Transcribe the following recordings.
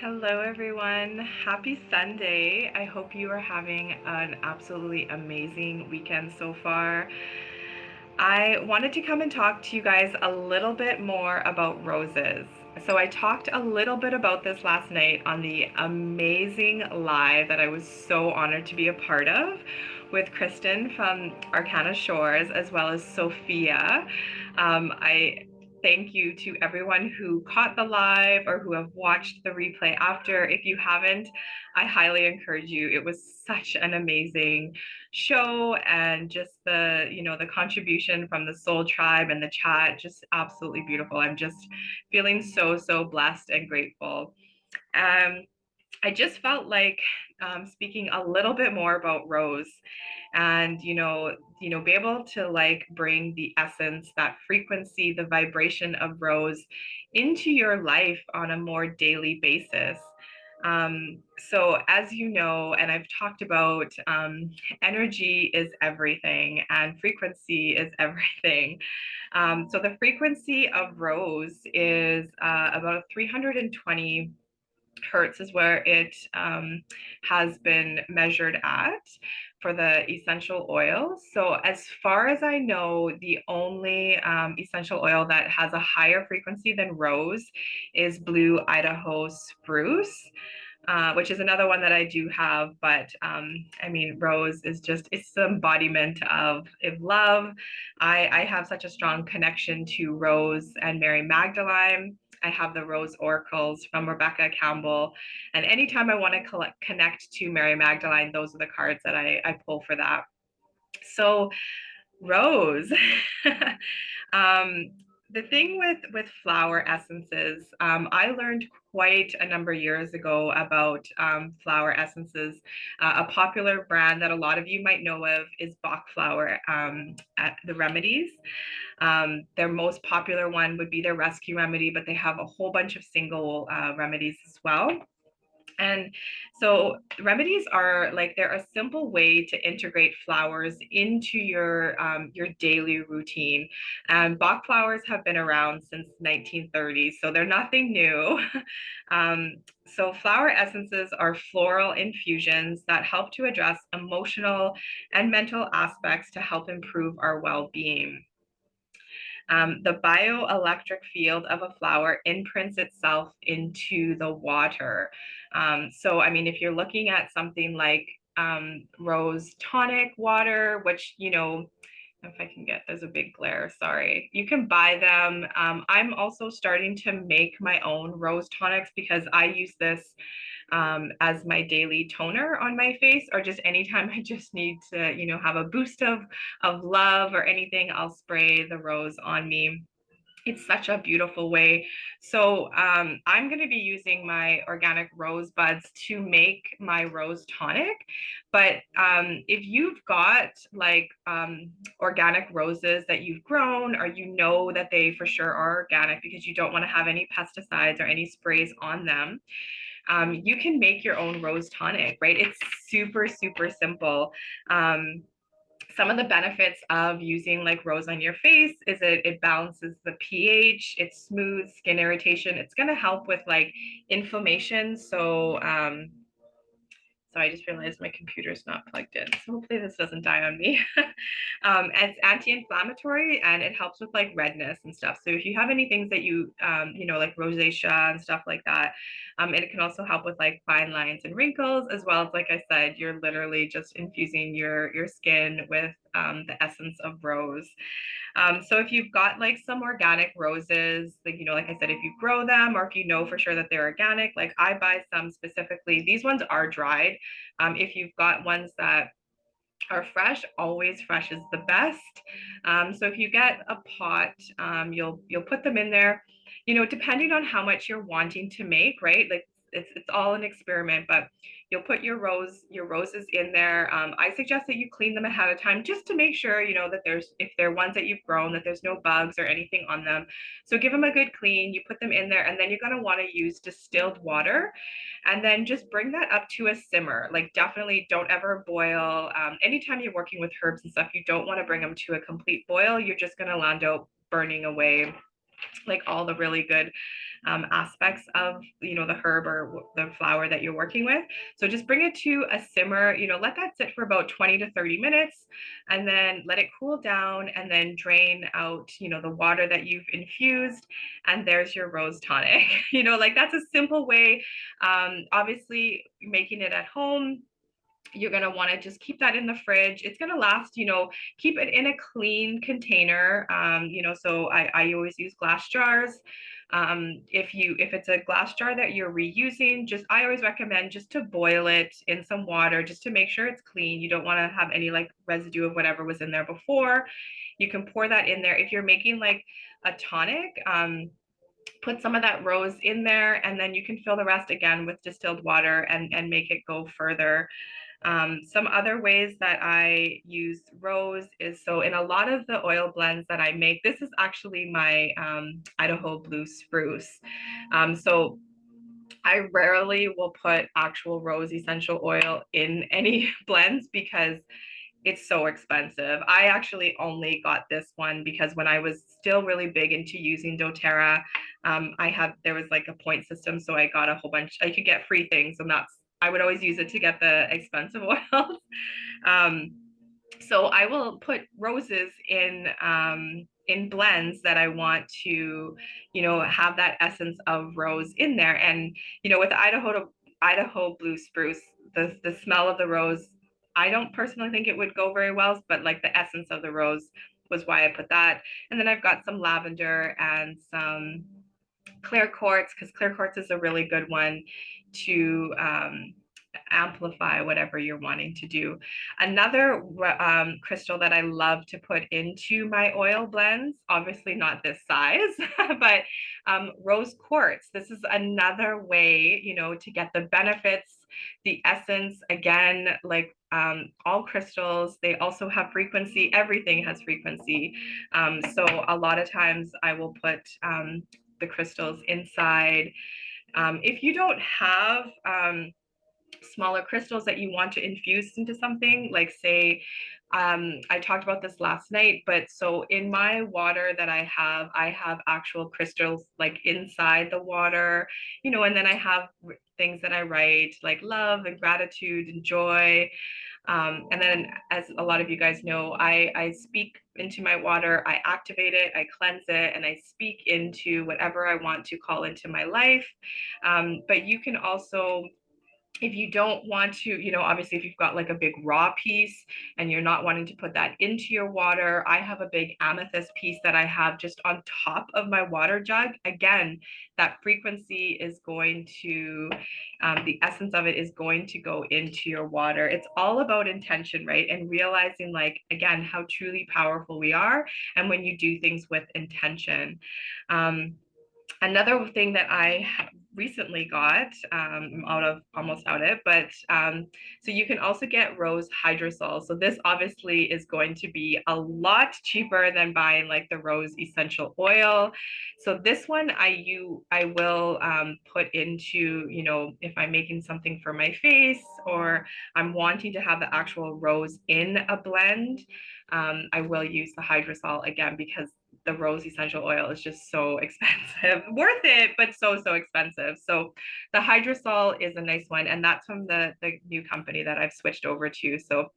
Hello, everyone. Happy Sunday. I hope you are having an absolutely amazing weekend so far. I wanted to come and talk to you guys a little bit more about roses. So, I talked a little bit about this last night on the amazing live that I was so honored to be a part of with Kristen from Arcana Shores, as well as Sophia. I thank you to everyone who caught the live or who have watched the replay after. If you haven't, I highly encourage you. It was such an amazing show, and just the contribution from the Soul Tribe and the chat, just absolutely beautiful. I'm just feeling so blessed and grateful. um I just felt like speaking a little bit more about Rose, and be able to like bring the essence, that frequency, the vibration of Rose into your life on a more daily basis. So as you know, and I've talked about, energy is everything and frequency is everything. So the frequency of Rose is about 320 hertz is where it has been measured at for the essential oils. So as far as I know, the only essential oil that has a higher frequency than rose is blue Idaho spruce. Which is another one that I do have, but I mean, rose is just, it's the embodiment of love. I have such a strong connection to Rose and Mary Magdalene. I have the Rose Oracles from Rebecca Campbell. And anytime I want to connect to Mary Magdalene, those are the cards that I pull for that. So, Rose. um, the thing with flower essences, I learned quite a number of years ago about flower essences. A popular brand that a lot of you might know of is Bach Flower at the Remedies. Their most popular one would be their Rescue Remedy, but they have a whole bunch of single remedies as well. And so remedies are like, they're a simple way to integrate flowers into your daily routine. And Bach flowers have been around since 1930, so they're nothing new. So flower essences are floral infusions that help to address emotional and mental aspects to help improve our well-being. The bioelectric field of a flower imprints itself into the water. So, I mean, if you're looking at something like rose tonic water, which, if I can get, there's a big glare, sorry. You can buy them. I'm also starting to make my own rose tonics because I use this as my daily toner on my face, or just anytime I just need to, have a boost of love or anything, I'll spray the rose on me. It's such a beautiful way. So I'm going to be using my organic rose buds to make my rose tonic. But if you've got like organic roses that you've grown, or that they for sure are organic because you don't want to have any pesticides or any sprays on them, you can make your own rose tonic, right? It's super simple. Some of the benefits of using like rose on your face is it balances the pH, it smooths skin irritation, it's going to help with like inflammation. So I just realized my computer's not plugged in. So hopefully this doesn't die on me. It's anti-inflammatory, and it helps with like redness and stuff. So if you have any things that like rosacea and stuff like that, it can also help with like fine lines and wrinkles, as well as, like I said, you're literally just infusing your skin with the essence of rose. So if you've got like some organic roses, like, like I said, if you grow them, or if you know for sure that they're organic, like I buy some specifically, these ones are dried. If you've got ones that are fresh, always fresh is the best. So if you get a pot, you'll put them in there, depending on how much you're wanting to make, right? Like it's all an experiment, but you'll put your roses in there. I suggest that you clean them ahead of time, just to make sure, that if they're ones that you've grown, that there's no bugs or anything on them. So give them a good clean, you put them in there, and then you're going to want to use distilled water, and then just bring that up to a simmer. Like, definitely don't ever boil. Anytime you're working with herbs and stuff, you don't want to bring them to a complete boil. You're just going to land up burning away like all the really good aspects of, you know, the herb or the flower that you're working with. So just bring it to a simmer, you know, let that sit for about 20 to 30 minutes and then let it cool down and then drain out, you know, the water that you've infused. And there's your rose tonic. You know, like that's a simple way. Obviously, making it at home, you're going to want to just keep that in the fridge. It's going to last, you know, keep it in a clean container. You know, so I always use glass jars. If it's a glass jar that you're reusing, just, I always recommend just to boil it in some water just to make sure it's clean. You don't want to have any like residue of whatever was in there before. You can pour that in there. If you're making like a tonic, put some of that rose in there, and then you can fill the rest again with distilled water and make it go further. Some other ways that I use rose is, so in a lot of the oil blends that I make, this is actually my Idaho blue spruce. So I rarely will put actual rose essential oil in any blends because it's so expensive. I actually only got this one because when I was still really big into using doTERRA, there was like a point system. So I got a whole bunch, I could get free things. And I would always use it to get the expensive oils. um, so I will put roses in blends that I want to, you know, have that essence of rose in there. And, you know, with the Idaho blue spruce, the smell of the rose, I don't personally think it would go very well, but like the essence of the rose was why I put that. And then I've got some lavender and some clear quartz, because clear quartz is a really good one to amplify whatever you're wanting to do. Another crystal that I love to put into my oil blends, obviously not this size, but rose quartz. This is another way, you know, to get the benefits, the essence. Again, like all crystals, they also have frequency. Everything has frequency. So a lot of times I will put the crystals inside. If you don't have smaller crystals that you want to infuse into something, like say, I talked about this last night, but so in my water that I have actual crystals like inside the water, you know, and then I have things that I write like love and gratitude and joy. And then, as a lot of you guys know, I speak into my water, I activate it, I cleanse it, and I speak into whatever I want to call into my life. But you can also, if you don't want to, you know, obviously if you've got like a big raw piece and you're not wanting to put that into your water, I have a big amethyst piece that I have just on top of my water jug. Again, that frequency is going to, the essence of it is going to go into your water. It's all about intention, right? And realizing, like, again, how truly powerful we are. And when you do things with intention. Another thing that I recently got, almost out of, but so you can also get rose hydrosol. So this obviously is going to be a lot cheaper than buying like the rose essential oil. So this one I will put into, you know, if I'm making something for my face or I'm wanting to have the actual rose in a blend, I will use the hydrosol again because the rose essential oil is just so expensive. Worth it, but so expensive. So the hydrosol is a nice one, and that's from the new company that I've switched over to. So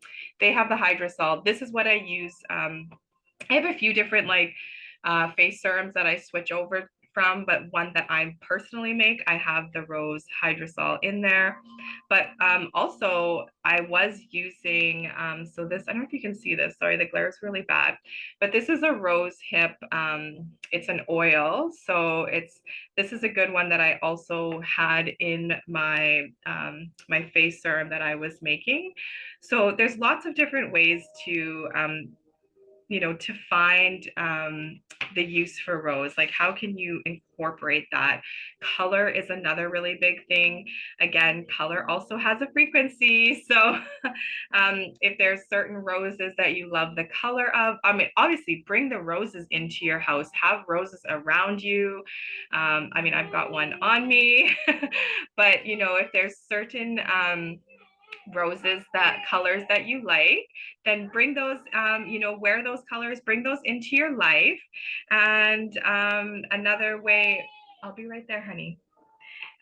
they have the hydrosol. This is what I use. I have a few different like face serums that I switch over from, but one that I personally make, I have the rose hydrosol in there. But also I was using, so this, I don't know if you can see this, sorry, the glare is really bad, but this is a rose hip, it's an oil. So this is a good one that I also had in my, my face serum that I was making. So there's lots of different ways to, you know, to find the use for rose. Like, how can you incorporate that? Color is another really big thing. Again, color also has a frequency. So if there's certain roses that you love the color of, I mean, obviously bring the roses into your house, have roses around you. I mean, I've got one on me, but you know, if there's certain roses, that colors that you like, then bring those, wear those colors, bring those into your life. And another way, I'll be right there, honey.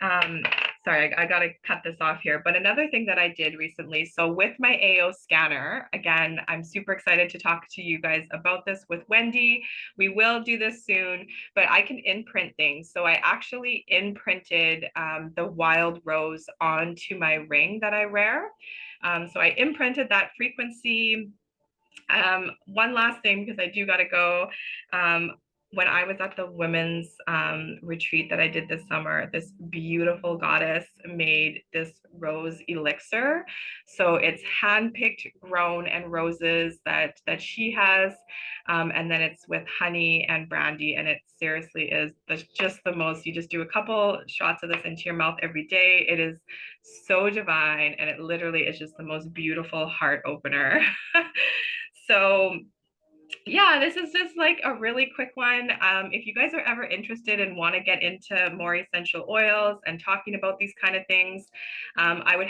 Um, sorry, I gotta cut this off here. But another thing that I did recently, so with my AO scanner, again, I'm super excited to talk to you guys about this with Wendy. We will do this soon, but I can imprint things. So I actually imprinted the wild rose onto my ring that I wear. So I imprinted that frequency. One last thing, because I do got to go. When I was at the women's retreat that I did this summer, this beautiful goddess made this rose elixir. So it's handpicked, grown, and roses that she has, and then it's with honey and brandy, and it seriously is just the most. You just do a couple shots of this into your mouth every day. It is so divine, and it literally is just the most beautiful heart opener. So yeah, this is just like a really quick one. If you guys are ever interested and want to get into more essential oils and talking about these kind of things, I would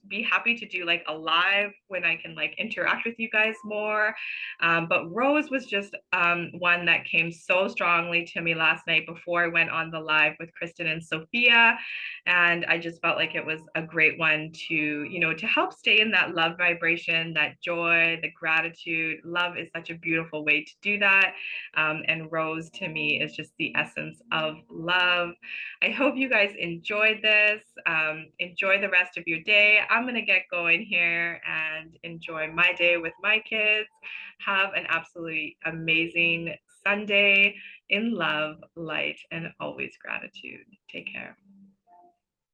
be happy to do like a live when I can like interact with you guys more. But rose was just one that came so strongly to me last night before I went on the live with Kristen and Sophia. And I just felt like it was a great one to help stay in that love vibration, that joy, the gratitude. Love is such a beautiful way to do that. And rose to me is just the essence of love. I hope you guys enjoyed this. Enjoy the rest of your day. I'm going to get going here and enjoy my day with my kids. Have an absolutely amazing Sunday in love, light, and always gratitude. Take care.